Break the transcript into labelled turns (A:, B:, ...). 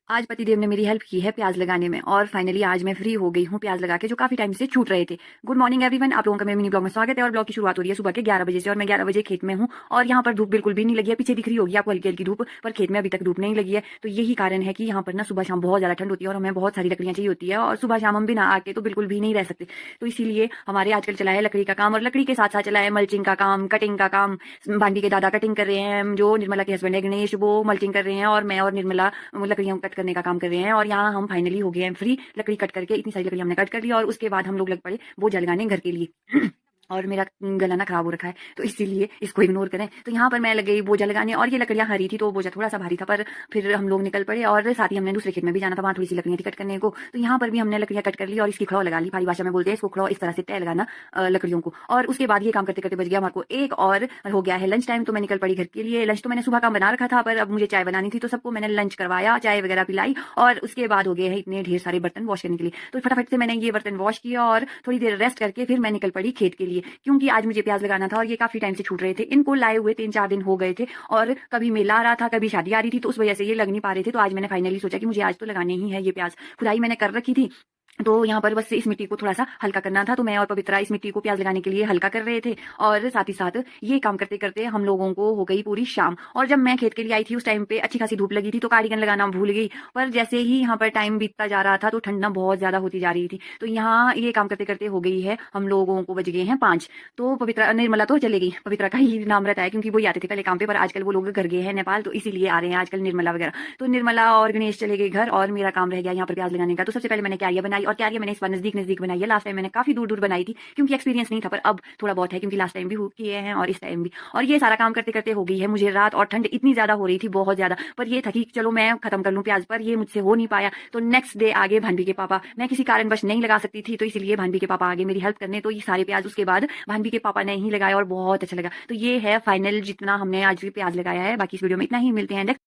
A: आज पतिदेव ने मेरी हेल्प की है प्याज लगाने में और फाइनली आज मैं फ्री हो गई हूँ प्याज लगा के, जो काफी टाइम से छूट रहे थे। गुड मॉर्निंग एवरीवन, आप लोगों का मेरे मिनी ब्लॉग में स्वागत है। और ब्लॉग की शुरुआत हो रही है सुबह के 11 बजे से और मैं 11 बजे खेत में हूँ और यहाँ पर धूप बिल्कुल भी नहीं लगी है। पीछे दिख रही होगी आपको हल्की हल्की धूप, पर खेत में अभी तक धूप नहीं लगी है। तो यही कारण है कि यहाँ पर ना सुबह शाम बहुत ज्यादा ठंड होती है और हमें बहुत सारी लकड़ियां चाहिए होती है और सुबह शाम हम बिना आके तो बिल्कुल भी नहीं रह सकते। तो इसीलिए हमारे आजकल चला है लकड़ी का काम और लकड़ी के साथ साथ चला है मल्चिंग का काम, कटिंग का काम। भांडी के दादा कटिंग कर रहे हैं, जो निर्मला के हस्बैंड है गणेश वो मल्चिंग कर रहे हैं और मैं और निर्मला लकड़ियां कट करने का काम कर रहे हैं। और यहाँ हम फाइनली हो गए हैं फ्री। लकड़ी कट करके इतनी सारी लकड़ी हमने कट कर ली और उसके बाद हम लोग लग पड़े बोझा लगाने घर के लिए। और मेरा गला ना खराब हो रखा है तो इसीलिए इसको इग्नोर करें। तो यहाँ पर मैं लग गई बोझा लगाने और ये लकड़ियां हरी थी तो बोझा थोड़ा सा भारी था, पर फिर हम लोग निकल पड़े और साथ ही हमने दूसरे खेत में भी जाना था, वहां थोड़ी सी लकड़ियां थी कट करने को। तो यहाँ पर भी हमने लकड़ियां कट कर ली और इसकी खड़ो लगा ली, भारी भाषा में बोलते हैं इसको खड़ो, इस तरह से तय लगाना लकड़ियों को। और उसके बाद ये काम करते करते बच गया हमारे को एक और हो गया है लंच टाइम। तो मैं निकल पड़ी घर के लिए। लंच तो मैंने सुबह का बना रखा था, पर अब मुझे चाय बनानी थी तो सबको मैंने लंच करवाया, चाय वगैरह पिलाई और उसके बाद हो गए हैं इतने ढेर सारे बर्तन वॉश करने के लिए। तो फटाफट से मैंने ये बर्तन वॉश किया और थोड़ी देर रेस्ट करके फिर मैं निकल पड़ी खेत के लिए, क्योंकि आज मुझे प्याज लगाना था और ये काफी टाइम से छूट रहे थे। इनको लाए हुए 3-4 दिन हो गए थे और कभी मेला आ रहा था, कभी शादी आ रही थी, तो उस वजह से ये लग नहीं पा रहे थे। तो आज मैंने फाइनली सोचा कि मुझे आज तो लगाने ही है ये प्याज। खुदाई मैंने कर रखी थी तो यहाँ पर बस इस मिट्टी को थोड़ा सा हल्का करना था। तो मैं और पवित्रा इस मिट्टी को प्याज लगाने के लिए हल्का कर रहे थे और साथ ही साथ ये काम करते करते हम लोगों को हो गई पूरी शाम। और जब मैं खेत के लिए आई थी उस टाइम पे अच्छी खासी धूप लगी थी तो कार्डिगन लगाना भूल गई। पर जैसे ही यहाँ पर टाइम बीतता जा रहा था तो ठंडा बहुत ज्यादा होती जा रही थी। तो यहाँ ये काम करते करते हो गई है हम लोगों को बज गए हैं 5। तो पवित्रा निर्मला तो चले गई, पवित्रा का ही नाम रहता है क्योंकि वो आते थे पहले काम पे, पर आजकल वो लोग घर गए हैं नेपाल, तो इसीलिए आ रहे हैं आजकल निर्मला वगैरह। तो निर्मला और गणेश चले गए घर और मेरा काम रह गया यहाँ पर प्याज लगाने का। तो सबसे पहले मैंने क्यारियां बनाई और क्यारियां मैंने इस बार नजदीक नजदीक बनाई है। लास्ट टाइम मैंने काफी दूर दूर बनाई थी क्योंकि एक्सपीरियंस नहीं था, पर अब थोड़ा बहुत है क्योंकि लास्ट टाइम भी किए हैं और इस टाइम भी। और ये सारा काम करते करते हो गई है मुझे रात और ठंड इतनी ज्यादा हो रही थी, बहुत ज्यादा। पर ये था कि चलो मैं खत्म कर लूं प्याज, पर ये मुझसे हो नहीं पाया। तो नेक्स्ट डे आगे भानवी के पापा, मैं किसी कारणवश नहीं लगा सकती थी तो इसलिए भानवी के पापा आगे मेरी हेल्प करने। तो ये सारे प्याज उसके बाद भानवी के पापा ने ही लगाया और बहुत अच्छा लगा। तो ये है फाइनल जितना हमने आज प्याज लगाया है। बाकी इस वीडियो में इतना ही, मिलते हैं